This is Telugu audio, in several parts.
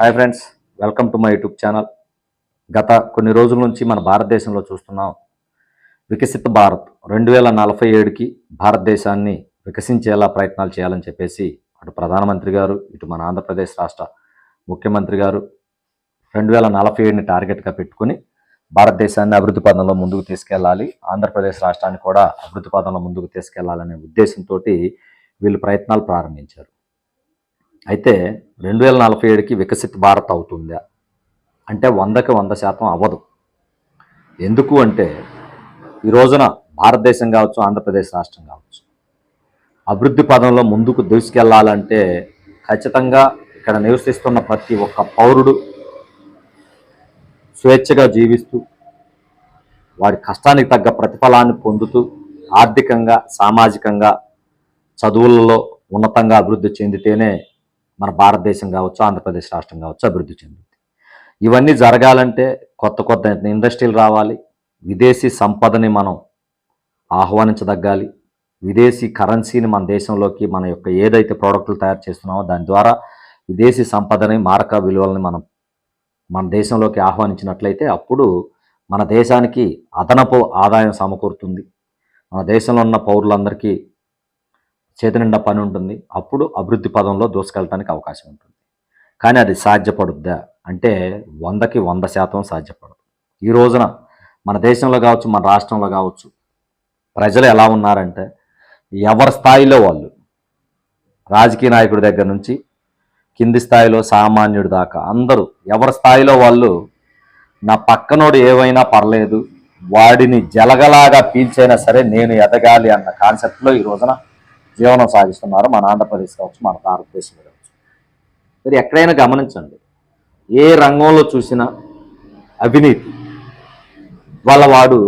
Hi friends, welcome to my YouTube channel. గత కొన్ని రోజుల నుంచి మన భారతదేశంలో చూస్తున్నాం. వికసిత భారత్ 2047కి భారతదేశాన్ని వికసించేలా ప్రయత్నాలు చేయాలని చెప్పేసి అటు ప్రధానమంత్రి గారు, ఇటు మన ఆంధ్రప్రదేశ్ రాష్ట్ర ముఖ్యమంత్రి గారు 2047ని టార్గెట్గా పెట్టుకుని భారతదేశాన్ని అభివృద్ధి పదంలో ముందుకు తీసుకెళ్ళాలి, ఆంధ్రప్రదేశ్ రాష్ట్రాన్ని కూడా అభివృద్ధి పదంలో ముందుకు తీసుకెళ్లాలనే ఉద్దేశంతో వీళ్ళు ప్రయత్నాలు ప్రారంభించారు. అయితే 2047కి వికసిత భారత్ అవుతుందా అంటే 100కి 100% అవ్వదు. ఎందుకు అంటే ఈ రోజున భారతదేశం కావచ్చు, ఆంధ్రప్రదేశ్ రాష్ట్రం కావచ్చు, అభివృద్ధి పదంలో ముందుకు దూసుకెళ్లాలంటే ఖచ్చితంగా ఇక్కడ నివసిస్తున్న ప్రతి ఒక్క పౌరుడు స్వేచ్ఛగా జీవిస్తూ వాడి కష్టానికి తగ్గ ప్రతిఫలాన్ని పొందుతూ ఆర్థికంగా, సామాజికంగా, చదువులలో ఉన్నతంగా అభివృద్ధి చెందితేనే మన భారతదేశం కావచ్చు, ఆంధ్రప్రదేశ్ రాష్ట్రం కావచ్చు అభివృద్ధి చెందుతుంది. ఇవన్నీ జరగాలంటే కొత్త కొత్త ఇండస్ట్రీలు రావాలి, విదేశీ సంపదని మనం ఆహ్వానించదగ్గాలి, విదేశీ కరెన్సీని మన దేశంలోకి మన యొక్క ఏదైతే ప్రోడక్టులు తయారు చేస్తున్నామో దాని ద్వారా విదేశీ సంపదని, మారక విలువలని మనం మన దేశంలోకి ఆహ్వానించినట్లయితే అప్పుడు మన దేశానికి అదనపు ఆదాయం సమకూరుతుంది, మన దేశంలో ఉన్న పౌరులందరికీ చేతి నిండా పని ఉంటుంది, అప్పుడు అభివృద్ధి పదంలో దూసుకెళ్ళటానికి అవకాశం ఉంటుంది. కానీ అది సాధ్యపడుద్దా అంటే 100కి 100% సాధ్యపడదు. ఈ రోజున మన దేశంలో కావచ్చు, మన రాష్ట్రంలో కావచ్చు ప్రజలు ఎలా ఉన్నారంటే ఎవరి స్థాయిలో వాళ్ళు, రాజకీయ నాయకుడి దగ్గర నుంచి కింది స్థాయిలో సామాన్యుడి దాకా అందరూ ఎవరి స్థాయిలో వాళ్ళు నా పక్కనోడు ఏవైనా పర్లేదు, వాడిని జలగలాగా పీల్చైనా సరే నేను ఎదగాలి అన్న కాన్సెప్ట్లో ఈ రోజున జీవనం సాగిస్తున్నారు మన ఆంధ్రప్రదేశ్ కావచ్చు, మన భారతదేశం కావచ్చు. మీరు ఎక్కడైనా గమనించండి, ఏ రంగంలో చూసినా అవినీతి. వాడు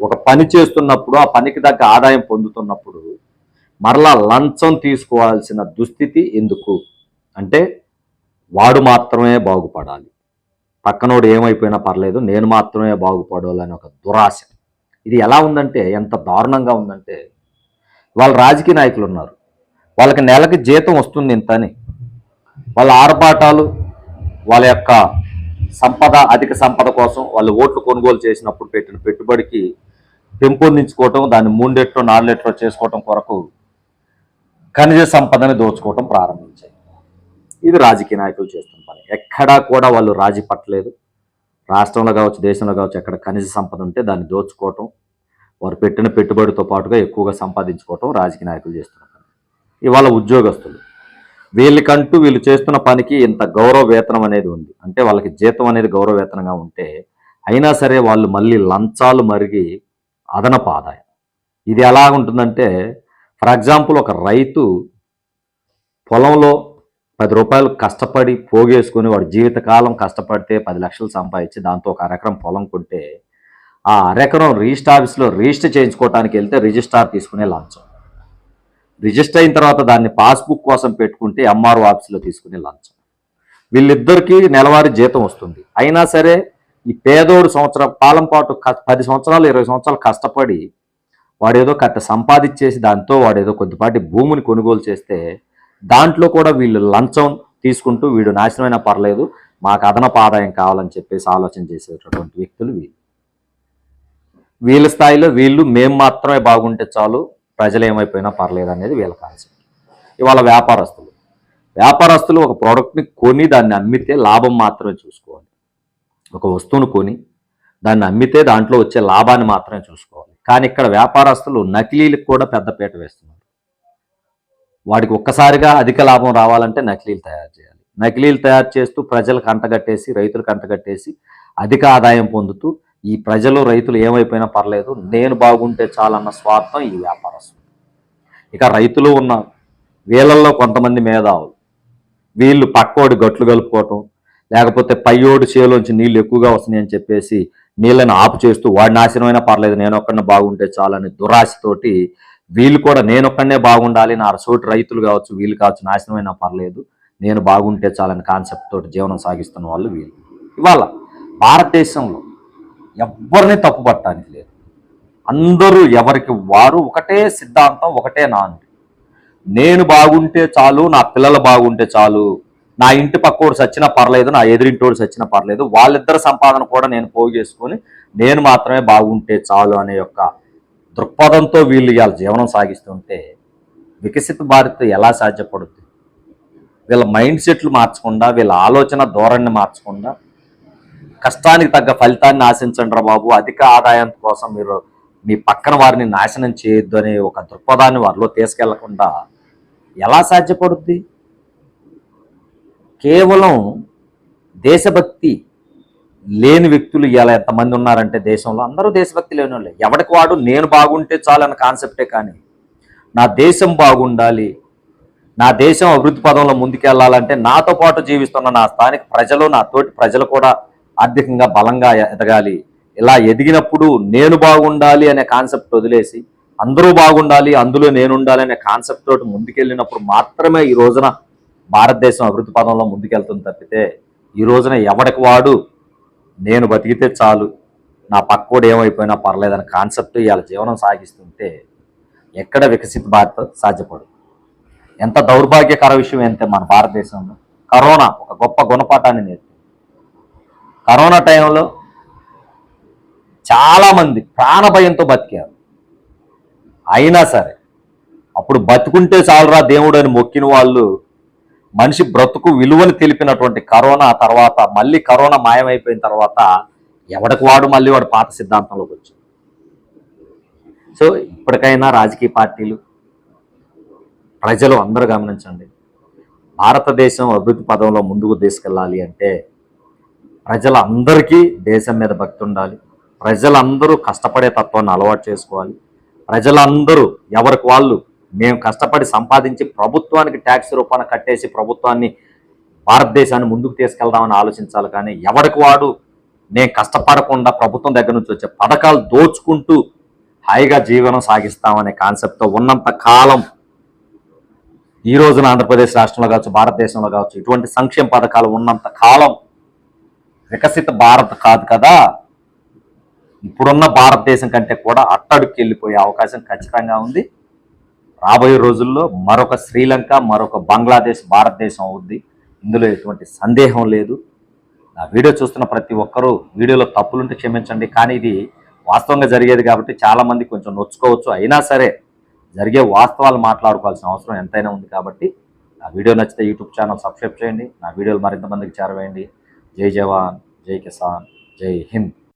ఒక పని చేస్తున్నప్పుడు ఆ పనికి తగ్గ ఆదాయం పొందుతున్నప్పుడు మరలా లంచం తీసుకోవాల్సిన దుస్థితి ఎందుకు అంటే వాడు మాత్రమే బాగుపడాలి, పక్కనోడు ఏమైపోయినా పర్లేదు నేను మాత్రమే బాగుపడాలని ఒక దురాశ. ఇది ఎలా ఉందంటే, ఎంత దారుణంగా ఉందంటే, వాళ్ళ రాజకీయ నాయకులు ఉన్నారు, వాళ్ళకి నెలకి జీతం వస్తుంది ఇంత అని వాళ్ళ ఆర్భాటాలు, వాళ్ళ యొక్క సంపద, అధిక సంపద కోసం వాళ్ళు ఓట్లు కొనుగోలు చేసినప్పుడు పెట్టిన పెట్టుబడికి పెంపొందించుకోవటం, దాన్ని 3 రెట్లు 4 రెట్లు చేసుకోవటం కొరకు ఖనిజ సంపదని దోచుకోవటం ప్రారంభించాయి. ఇది రాజకీయ నాయకులు చేస్తున్న పని. ఎక్కడా కూడా వాళ్ళు రాజీ పట్టలేదు. రాష్ట్రంలో కావచ్చు, దేశంలో కావచ్చు, ఎక్కడ ఖనిజ సంపద ఉంటే దాన్ని దోచుకోవటం, వారు పెట్టిన పెట్టుబడితో పాటుగా ఎక్కువగా సంపాదించుకోవటం రాజకీయ నాయకులు చేస్తున్న పని. ఇవాళ ఉద్యోగస్తులు, వీళ్ళకంటూ వీళ్ళు చేస్తున్న పనికి ఇంత గౌరవ వేతనం అనేది ఉంది అంటే వాళ్ళకి జీతం అనేది గౌరవ వేతనంగా ఉంటే అయినా సరే వాళ్ళు మళ్ళీ లంచాలు మరిగి అదనపు ఆదాయం. ఇది ఎలా ఉంటుందంటే, ఫర్ ఎగ్జాంపుల్ ఒక రైతు పొలంలో 10 రూపాయలు కష్టపడి పోగేసుకొని వాడు జీవితకాలం కష్టపడితే 10 లక్షలు సంపాదించి దాంతో ఒక అరెకరం పొలం కొంటే ఆ అరెకరం రిజిస్టర్ ఆఫీస్లో రిజిస్టర్ చేయించుకోవడానికి వెళ్తే రిజిస్ట్రార్ తీసుకునే లంచం, రిజిస్టర్ అయిన తర్వాత దాన్ని పాస్బుక్ కోసం పెట్టుకుంటే ఎంఆర్ఓ ఆఫీస్లో తీసుకునే లంచం. వీళ్ళిద్దరికీ నెలవారీ జీతం వస్తుంది, అయినా సరే ఈ పేదోడు సంవత్సరం కాలం పాటు 10 సంవత్సరాలు 20 సంవత్సరాలు కష్టపడి వాడేదో కట్ట సంపాదించేసి దాంతో వాడేదో కొద్దిపాటి భూమిని కొనుగోలు చేస్తే దాంట్లో కూడా వీళ్ళు లంచం తీసుకుంటూ వీడు నాశనమైనా పర్లేదు మాకు అదనపు ఆదాయం కావాలని చెప్పేసి ఆలోచన చేసేటటువంటి వ్యక్తులు వీళ్ళ స్థాయిలో వీళ్ళు మేము మాత్రమే బాగుంటే చాలు, ప్రజలు ఏమైపోయినా పర్లేదు అనేది వీళ్ళ కాన్సెప్ట్. ఇవాళ వ్యాపారస్తులు ఒక ప్రోడక్ట్ని కొని దాన్ని అమ్మితే లాభం మాత్రమే చూసుకోవాలి, ఒక వస్తువును కొని దాన్ని అమ్మితే దాంట్లో వచ్చే లాభాన్ని మాత్రమే చూసుకోవాలి. కానీ ఇక్కడ వ్యాపారస్తులు నకిలీలకు కూడా పెద్దపీట వేస్తున్నారు. వాడికి ఒక్కసారిగా అధిక లాభం రావాలంటే నకిలీలు తయారు చేయాలి, నకిలీలు తయారు చేస్తూ ప్రజలకు అంటగట్టేసి, రైతులకు అంటగట్టేసి అధిక ఆదాయం పొందుతూ ఈ ప్రజలు రైతులు ఏమైపోయినా పర్లేదు నేను బాగుంటే చాలన్న స్వార్థం ఈ వ్యాపారస్తులు. ఇక రైతులు ఉన్నారు, వీళ్ళల్లో కొంతమంది మేధావులు, వీళ్ళు పక్కోడి గట్లు కలుపుకోవటం, లేకపోతే పయ్యోడు చేలోంచి నీళ్ళు ఎక్కువగా వస్తున్నాయని చెప్పేసి నీళ్ళని ఆపు చేస్తూ వాడి నాశనమైనా పర్లేదు నేను ఒక్కడిని బాగుంటే చాలని దురాశతోటి వీళ్ళు కూడా నేనొక్కడనే బాగుండాలి, నా సోటి రైతులు కావచ్చు, వీళ్ళు కావచ్చు, నాశనమైనా పర్లేదు నేను బాగుంటే చాలని కాన్సెప్ట్ తోటి జీవనం సాగిస్తున్న వాళ్ళు వీళ్ళు. ఇవాళ భారతదేశంలో ఎవరిని తప్పు పట్టడానికి లేదు, అందరూ ఎవరికి వారు ఒకటే సిద్ధాంతం, ఒకటే నానుడి. నేను బాగుంటే చాలు, నా పిల్లలు బాగుంటే చాలు, నా ఇంటి పక్కోడు సచ్చినా పర్లేదు, నా ఎదురింటోడు సచ్చినా పర్లేదు, వాళ్ళిద్దరి సంపాదన కూడా నేను పోగు చేసుకొని నేను మాత్రమే బాగుంటే చాలు అనే యొక్క దృక్పథంతో వీళ్ళు ఇవాళ జీవనం సాగిస్తుంటే వికసిత భారత్ ఎలా సాధ్యపడుతుంది? వీళ్ళ మైండ్ సెట్లు మార్చకుండా, వీళ్ళ ఆలోచన ధోరణిని మార్చకుండా, కష్టానికి తగ్గ ఫలితాన్ని ఆశించండి రా బాబు, అధిక ఆదాయం కోసం మీరు మీ పక్కన వారిని నాశనం చేయొద్దు అనే ఒక దృక్పథాన్ని వారిలో తీసుకెళ్లకుండా ఎలా సాధ్యపడుద్ది? కేవలం దేశభక్తి లేని వ్యక్తులు ఇలా ఎంతమంది ఉన్నారంటే దేశంలో అందరూ దేశభక్తి లేని వాళ్ళే. ఎవరికి వాడు నేను బాగుంటే చాలు అన్న కాన్సెప్టే కానీ నా దేశం బాగుండాలి, నా దేశం అభివృద్ధి పదంలో ముందుకెళ్లాలంటే నాతో పాటు జీవిస్తున్న నా స్థానిక ప్రజలు, నా తోటి ప్రజలు కూడా ఆర్థికంగా బలంగా ఎదగాలి. ఇలా ఎదిగినప్పుడు నేను బాగుండాలి అనే కాన్సెప్ట్ వదిలేసి అందరూ బాగుండాలి, అందులో నేను ఉండాలి అనే కాన్సెప్ట్ తోటి ముందుకెళ్ళినప్పుడు మాత్రమే ఈ రోజున భారతదేశం అభివృద్ధి పదంలో ముందుకెళ్తుంది తప్పితే ఈ రోజున ఎవడికి వాడు నేను బతికితే చాలు, నా పక్కోడు ఏమైపోయినా పర్లేదనే కాన్సెప్ట్ ఇవాళ జీవనం సాగిస్తుంటే ఎక్కడ వికసిత భారత్ సాధ్యపడు? ఎంత దౌర్భాగ్యకర విషయం అంటే మన భారతదేశంలో కరోనా ఒక గొప్ప గుణపాఠాన్ని నేర్పింది. కరోనా టైంలో చాలామంది ప్రాణభయంతో బతికారు. అయినా సరే అప్పుడు బతుకుంటే చాలురా దేవుడు అని మొక్కిన వాళ్ళు మనిషి బ్రతుకు విలువని తెలిపినటువంటి కరోనా తర్వాత మళ్ళీ కరోనా మాయమైపోయిన తర్వాత ఎవడికి వాడు మళ్ళీ వాడు పాత సిద్ధాంతంలోకి వచ్చాడు. సో ఇప్పటికైనా రాజకీయ పార్టీలు, ప్రజలు అందరూ గమనించండి, భారతదేశం అభివృద్ధి పదంలో ముందుకు తీసుకెళ్ళాలి అంటే ప్రజలందరికీ దేశం మీద భక్తి ఉండాలి, ప్రజలందరూ కష్టపడే తత్వాన్ని అలవాటు చేసుకోవాలి, ప్రజలందరూ ఎవరికి వాళ్ళు మేము కష్టపడి సంపాదించి ప్రభుత్వానికి ట్యాక్స్ రూపాన కట్టేసి ప్రభుత్వాన్ని భారతదేశాన్ని ముందుకు తీసుకెళ్దామని ఆలోచించాలి. కానీ ఎవరికి వాడు నేను కష్టపడకుండా ప్రభుత్వం దగ్గర నుంచి వచ్చే పథకాలు దోచుకుంటూ హాయిగా జీవనం సాగిస్తామనే కాన్సెప్ట్తో ఉన్నంత కాలం ఈ రోజున ఆంధ్రప్రదేశ్ రాష్ట్రంలో కావచ్చు, భారతదేశంలో కావచ్చు, ఇటువంటి సంక్షేమ పథకాలు ఉన్నంత కాలం వికసిత భారత్ కాదు కదా, ఇప్పుడున్న భారతదేశం కంటే కూడా అట్టడుక్కి వెళ్ళిపోయే అవకాశం ఖచ్చితంగా ఉంది. రాబోయే రోజుల్లో మరొక శ్రీలంక, మరొక బంగ్లాదేశ్ భారతదేశం అవుద్ది, ఇందులో ఎటువంటి సందేహం లేదు. నా వీడియో చూస్తున్న ప్రతి ఒక్కరూ వీడియోలో తప్పులుంటే క్షమించండి, కానీ ఇది వాస్తవంగా జరిగేది కాబట్టి చాలామంది కొంచెం నొచ్చుకోవచ్చు. అయినా సరే జరిగే వాస్తవాలు మాట్లాడుకోవాల్సిన అవసరం ఎంతైనా ఉంది కాబట్టి నా వీడియో నచ్చితే యూట్యూబ్ ఛానల్ సబ్స్క్రైబ్ చేయండి, నా వీడియోలు మరింత మందికి చేరవేయండి. జై జవాన్, జై కిసాన్, జై హింద్.